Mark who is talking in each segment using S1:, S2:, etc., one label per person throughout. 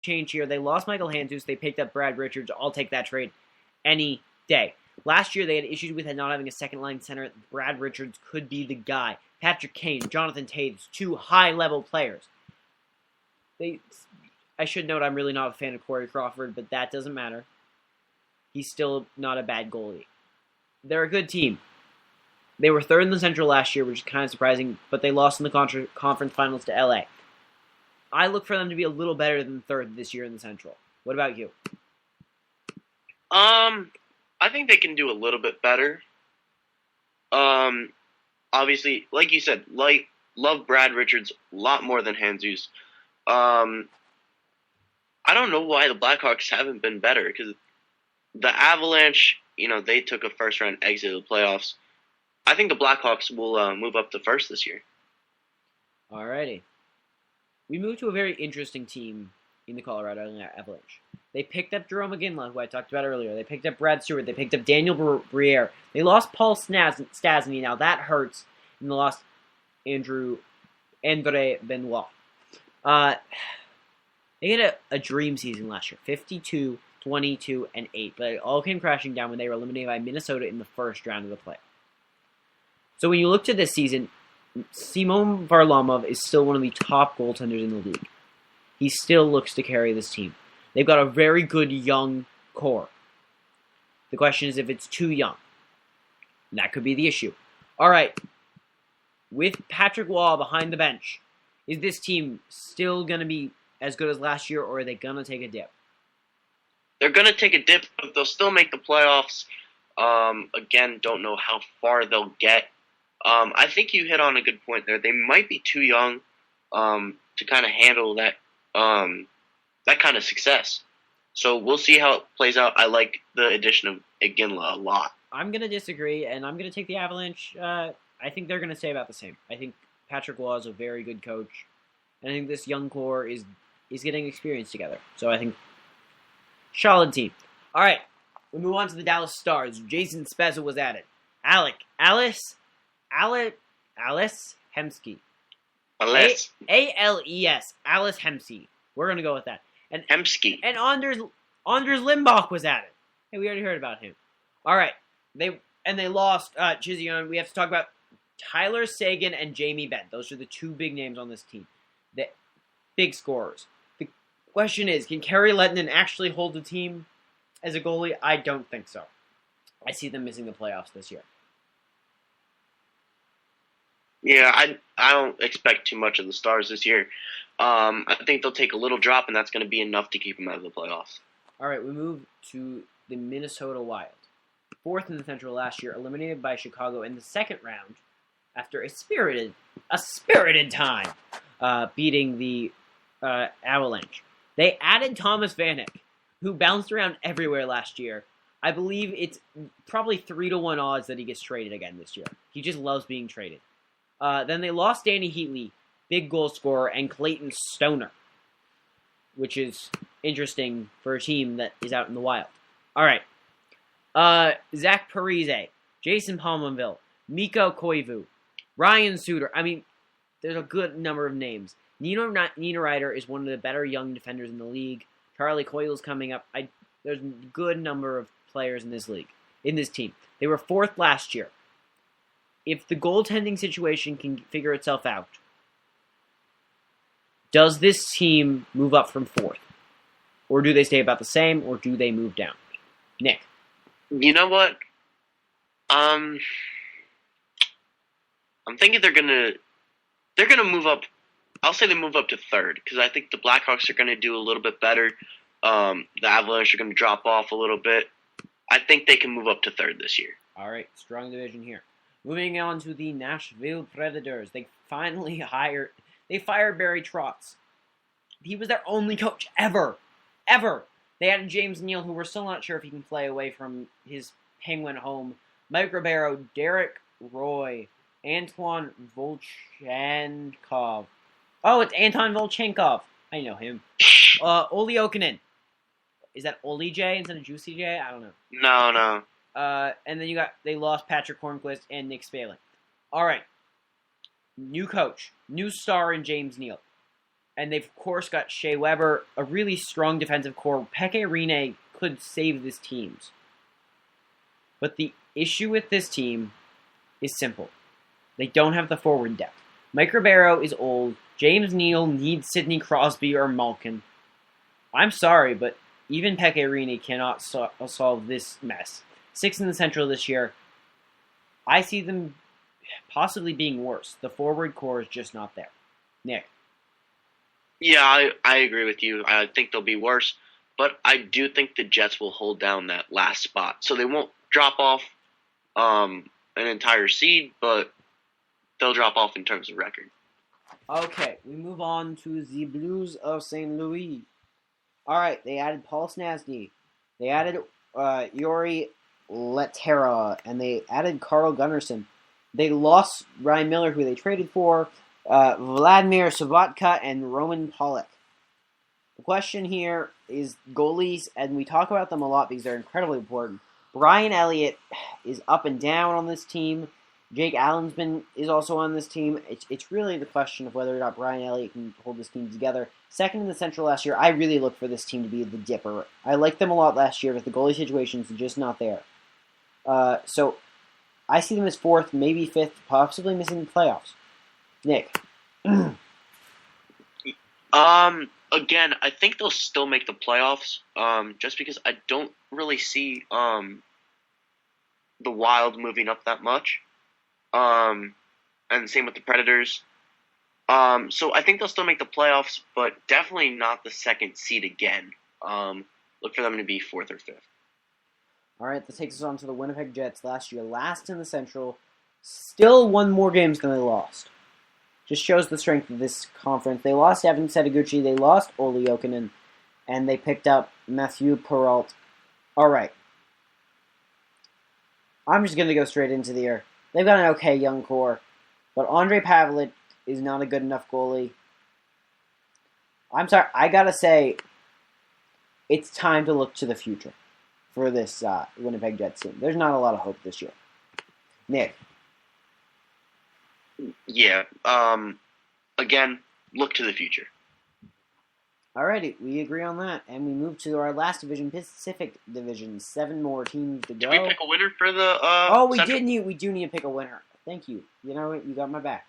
S1: change here. They lost Michael Handzus. They picked up Brad Richards. I'll take that trade any day. Last year, they had issues with not having a second-line center. Brad Richards could be the guy. Patrick Kane, Jonathan Toews, two high-level players. I should note I'm really not a fan of Corey Crawford, but that doesn't matter. He's still not a bad goalie. They're a good team. They were third in the Central last year, which is kind of surprising, but they lost in the conference finals to LA. I look for them to be a little better than third this year in the Central. What about you?
S2: I think they can do a little bit better. Obviously, like you said, love Brad Richards a lot more than Handzus. I don't know why the Blackhawks haven't been better, because the Avalanche, they took a first-round exit of the playoffs. I think the Blackhawks will move up to first this year.
S1: Alrighty. We move to a very interesting team in the Colorado Avalanche. They picked up Jerome McGinley, who I talked about earlier. They picked up Brad Stewart. They picked up Daniel Briere. They lost Paul Stastny. Now that hurts. And they lost Andre Benoit. They had a dream season last year. 52, 22, and 8. But it all came crashing down when they were eliminated by Minnesota in the first round of the play. So when you look to this season, Simon Varlamov is still one of the top goaltenders in the league. He still looks to carry this team. They've got a very good young core. The question is if it's too young. That could be the issue. All right. With Patrick Waugh behind the bench, is this team still going to be as good as last year, or are they going to take a dip?
S2: They're going to take a dip, but they'll still make the playoffs. Again, don't know how far they'll get. I think you hit on a good point there. They might be too young to kind of handle that kind of success. So we'll see how it plays out. I like the addition of Iginla a lot.
S1: I'm going to disagree, and I'm going to take the Avalanche. I think they're going to stay about the same. I think Patrick Waugh is a very good coach, and I think this young core is getting experience together. So I think solid team. All right, we move on to the Dallas Stars. Jason Spezza was added. Alice Hemsky.
S2: Ales.
S1: A-L-E-S. Alice Hemsky. We're going to go with that. And
S2: Hemsky.
S1: And Anders Limbach was added. Hey, we already heard about him. All right. They lost Chizion. We have to talk about Tyler Seguin and Jamie Benn. Those are the two big names on this team. The big scorers. The question is, can Kari Lehtinen actually hold the team as a goalie? I don't think so. I see them missing the playoffs this year.
S2: Yeah, I don't expect too much of the Stars this year. I think they'll take a little drop, and that's going to be enough to keep them out of the playoffs. All
S1: right, we move to the Minnesota Wild. Fourth in the Central last year, eliminated by Chicago in the second round after a spirited time beating the Avalanche. They added Thomas Vanek, who bounced around everywhere last year. I believe it's probably 3-1 odds that he gets traded again this year. He just loves being traded. Then they lost Danny Heatley, big goal scorer, and Clayton Stoner, which is interesting for a team that is out in the Wild. All right. Zach Parise, Jason Palmonville, Mikko Koivu, Ryan Suter. I mean, there's a good number of names. Nino Ryder is one of the better young defenders in the league. Charlie Coyle's coming up. There's a good number of players in this league, in this team. They were fourth last year. If the goaltending situation can figure itself out, does this team move up from fourth? Or do they stay about the same, or do they move down? Nick.
S2: You know what? I'm thinking they're gonna move up. I'll say they move up to third, because I think the Blackhawks are gonna do a little bit better. The Avalanche are gonna drop off a little bit. I think they can move up to third this year.
S1: All right, strong division here. Moving on to the Nashville Predators. They fired Barry Trotz. He was their only coach ever. They added James Neal, who we're still not sure if he can play away from his Penguin home. Mike Ribeiro, Derek Roy, Antoine Volchenkov. Oh, it's Anton Volchenkov. I know him. Oli Okinen. Is that Oli J instead of Juicy J? I don't know.
S2: No.
S1: And then they lost Patrick Hornquist and Nick Spaling. All right. New coach. New star in James Neal. And they've, of course, got Shea Weber, a really strong defensive core. Peke Rene could save this team. But the issue with this team is simple. They don't have the forward depth. Mike Ribeiro is old. James Neal needs Sidney Crosby or Malkin. I'm sorry, but even Peke Rene cannot solve this mess. 6th in the Central this year. I see them possibly being worse. The forward core is just not there. Nick.
S2: Yeah, I agree with you. I think they'll be worse, but I do think the Jets will hold down that last spot. So they won't drop off an entire seed, but they'll drop off in terms of record.
S1: Okay, we move on to the Blues of St. Louis. All right, they added Paul Snasny. They added Yuri Lettera, and they added Carl Gunnarsson. They lost Ryan Miller, who they traded for, Vladimir Sobotka, and Roman Pollock. The question here is goalies, and we talk about them a lot because they're incredibly important. Brian Elliott is up and down on this team. Jake Allensman is also on this team. It's really the question of whether or not Brian Elliott can hold this team together. 2nd in the Central last year, I really look for this team to be the dipper. I liked them a lot last year, but the goalie situations are just not there. So I see them as 4th, maybe 5th, possibly missing the playoffs. Nick.
S2: Again, I think they'll still make the playoffs. Just because I don't really see the Wild moving up that much. And same with the Predators. So I think they'll still make the playoffs, but definitely not the 2nd seed again. Look for them to be 4th or 5th.
S1: All right, that takes us on to the Winnipeg Jets. Last year, last in the Central, still won more games than they lost. Just shows the strength of this conference. They lost Evan Setaguchi, they lost Olli Jokinen, and they picked up Mathieu Perrault. All right. I'm just going to go straight into the air. They've got an okay young core, but Andre Pavlik is not a good enough goalie. I'm sorry, I got to say, it's time to look to the future for this Winnipeg Jets team. There's not a lot of hope this year. Nick.
S2: Yeah. Again, look to the future.
S1: Alrighty, we agree on that, and we move to our last division, Pacific Division. 7 more teams to go.
S2: Did we pick a winner for the
S1: we
S2: Central?
S1: We do need to pick a winner. Thank you. You know what? You got my back.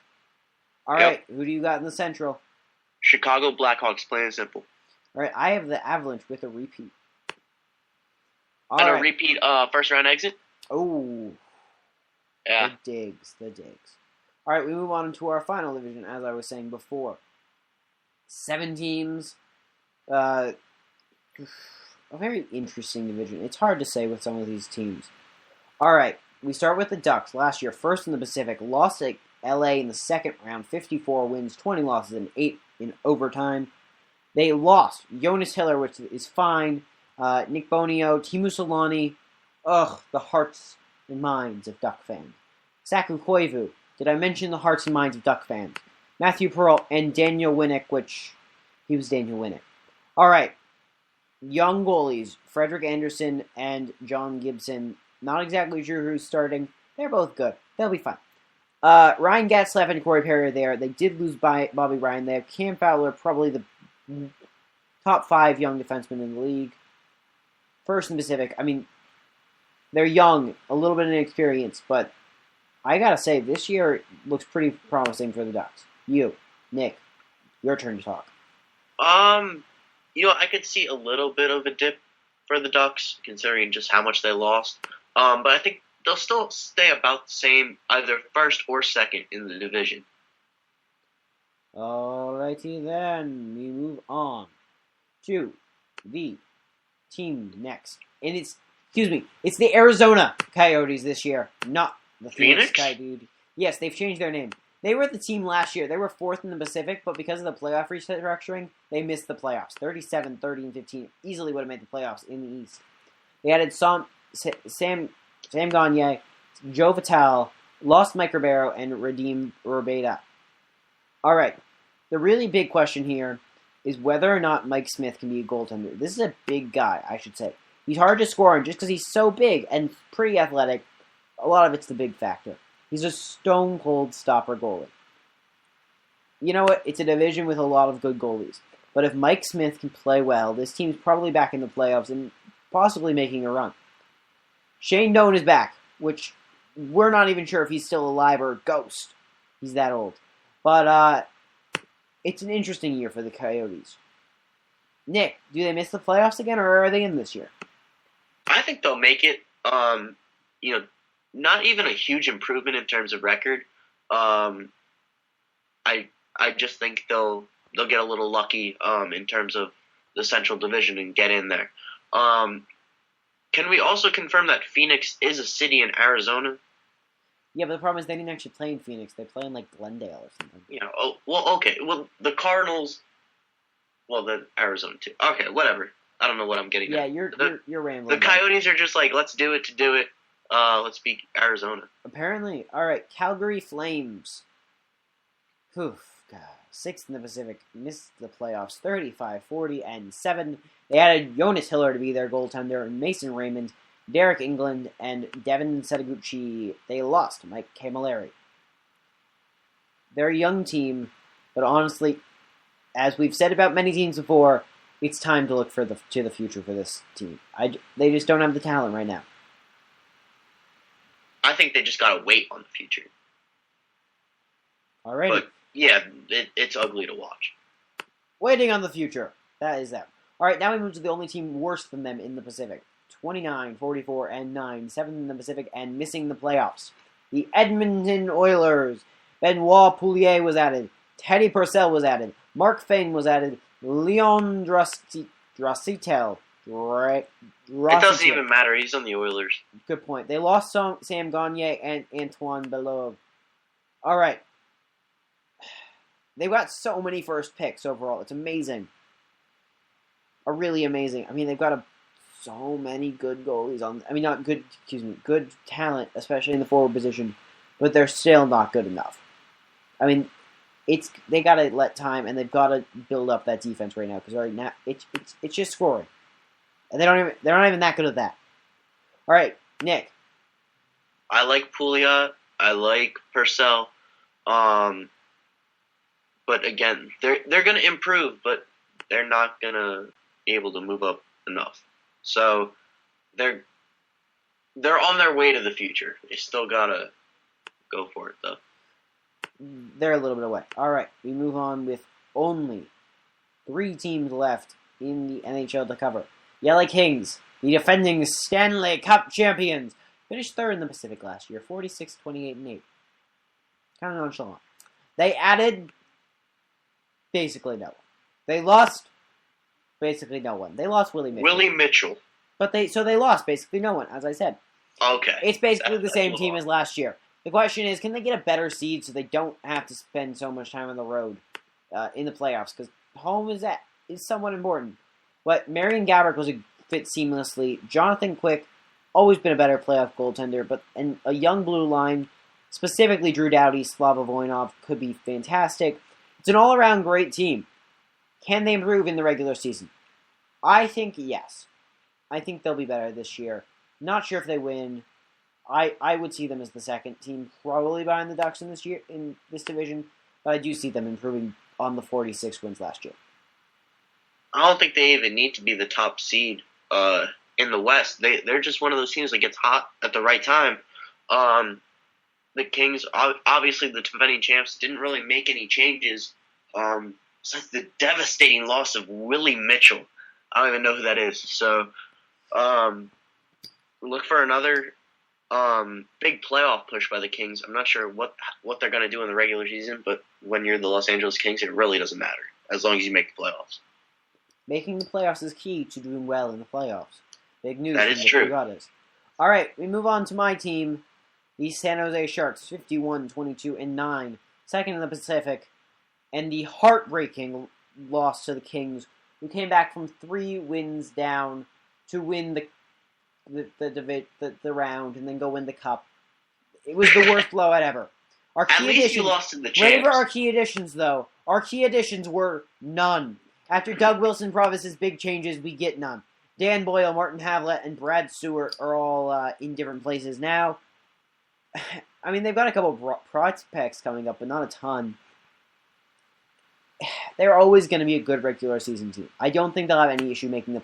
S1: All right, who do you got in the Central?
S2: Chicago Blackhawks, plain and simple.
S1: All right, I have the Avalanche with a repeat.
S2: A repeat first round exit?
S1: Oh.
S2: Yeah.
S1: The digs. All right, we move on to our final division, as I was saying before. 7 teams. A very interesting division. It's hard to say with some of these teams. All right, we start with the Ducks. Last year, 1st in the Pacific, lost to LA in the 2nd round, 54 wins, 20 losses, and 8 in overtime. They lost Jonas Hiller, which is fine. Nick Bonio, Timu Solani. The hearts and minds of Duck fans. Saku Koivu. Did I mention the hearts and minds of Duck fans? Matthew Perrault and Daniel Winnick, which he was Daniel Winnick. All right, young goalies, Frederick Anderson and John Gibson. Not exactly sure who's starting. They're both good. They'll be fine. Ryan Getzlaff and Corey Perry are there. They did lose Bobby Ryan. They have Cam Fowler, probably the top 5 young defensemen in the league. 1st in the Pacific. I mean, they're young, a little bit inexperienced, but I gotta say, this year looks pretty promising for the Ducks. You, Nick, your turn to talk.
S2: I could see a little bit of a dip for the Ducks, considering just how much they lost. But I think they'll still stay about the same, either 1st or 2nd in the division.
S1: Alrighty then, we move on to the team next. And it's the Arizona Coyotes this year, not the Phoenix Coyotes. Yes, they've changed their name. They were the team last year. They were 4th in the Pacific, but because of the playoff restructuring, they missed the playoffs. 37, 30, and 15 easily would have made the playoffs in the East. They added Sam Gagne, Joe Vital, lost Mike Ribeiro, and redeemed Urbeta. All right, the really big question here is whether or not Mike Smith can be a goaltender. This is a big guy, I should say. He's hard to score on just because he's so big and pretty athletic. A lot of it's the big factor. He's a stone-cold stopper goalie. you know what? It's a division with a lot of good goalies. But if Mike Smith can play well, this team's probably back in the playoffs and possibly making a run. Shane Doan is back, which we're not even sure if he's still alive or a ghost. He's that old. But it's an interesting year for the Coyotes. Nick, do they miss the playoffs again, or are they in this year?
S2: I think they'll make it. Not even a huge improvement in terms of record. I just think they'll get a little lucky in terms of the Central Division and get in there. Can we also confirm that Phoenix is a city in Arizona?
S1: Yeah, but the problem is they didn't actually play in Phoenix. They play in, like, Glendale or something.
S2: Yeah. Oh, well, okay. Well, the Cardinals. Well, then Arizona too. Okay, whatever. I don't know what I'm getting
S1: Yeah,
S2: at.
S1: you're rambling.
S2: The Coyotes are just like, let's do it to do it. Let's beat Arizona.
S1: Apparently. All right, Calgary Flames. Oof, God. 6th in the Pacific. Missed the playoffs 35-40-7. They added Jonas Hiller to be their goaltender, Mason Raymond, Derek England, and Devin Setaguchi. They lost Mike Camilleri. They're a young team, but honestly, as we've said about many teams before, it's time to look to the future for this team. They just don't have the talent right now.
S2: I think they just gotta wait on the future.
S1: Alrighty.
S2: But yeah, it's ugly to watch.
S1: Waiting on the future. That is them. Alright, now we move to the only team worse than them in the Pacific. 29-44-9, 7th in the Pacific, and missing the playoffs. The Edmonton Oilers. Benoit Pouliot was added. Teddy Purcell was added. Mark Fane was added. Leon Draisaitl.
S2: It doesn't even matter. He's on the Oilers.
S1: Good point. They lost Sam Gagner and Antoine Belov. All right. They've got so many first picks overall. It's amazing. Really amazing. I mean, they've got so many good goalies on. I mean, not good. Excuse me. Good talent, especially in the forward position, but they're still not good enough. I mean, they got to let time, and they've got to build up that defense right now because right now it's just scoring, and they're not even that good at that. All right, Nick.
S2: I like Pouliot. I like Purcell. But again, they're going to improve, but they're not going to be able to move up enough. So they're on their way to the future. They still got to go for it, though.
S1: They're a little bit away. All right, we move on with only 3 teams left in the NHL to cover. The LA Kings, the defending Stanley Cup champions, finished 3rd in the Pacific last year, 46-28-8. Kind of nonchalant. They added basically no one. They lost basically no one. They lost Willie Mitchell.
S2: Willie Mitchell.
S1: But they lost basically no one, as I said.
S2: Okay.
S1: It's basically the same team as last year. The question is, can they get a better seed so they don't have to spend so much time on the road in the playoffs? Because home is somewhat important. But Marian Gaborik was a fit seamlessly. Jonathan Quick, always been a better playoff goaltender, and a young blue line, specifically Drew Doughty, Slava Voinov, could be fantastic. It's an all-around great team. Can they improve in the regular season? I think yes. I think they'll be better this year. Not sure if they win. I would see them as the second team, probably behind the Ducks in this division, but I do see them improving on the 46 wins last year.
S2: I don't think they even need to be the top seed in the West. They're just one of those teams that gets hot at the right time. The Kings, obviously the defending champs, didn't really make any changes besides the devastating loss of Willie Mitchell. I don't even know who that is. So look for another big playoff push by the Kings. I'm not sure what they're going to do in the regular season, but when you're the Los Angeles Kings, it really doesn't matter as long as you make the playoffs.
S1: Making the playoffs is key to doing well in the playoffs. Big news.
S2: That is true.
S1: All right, we move on to my team, the San Jose Sharks, 51-22-9, second in the Pacific, and the heartbreaking loss to the Kings, who came back from 3 wins down to win the round and then go win the cup. It was the worst blowout ever. Our
S2: At
S1: key
S2: least
S1: additions,
S2: you lost in the champs.
S1: whatever our key additions, though, our key additions were none. After Doug Wilson promises big changes, we get none. Dan Boyle, Martin Havlat, and Brad Stewart are all in different places now. I mean, they've got a couple prospects coming up, but not a ton. they're always going to be a good regular season team. I don't think they'll have any issue making the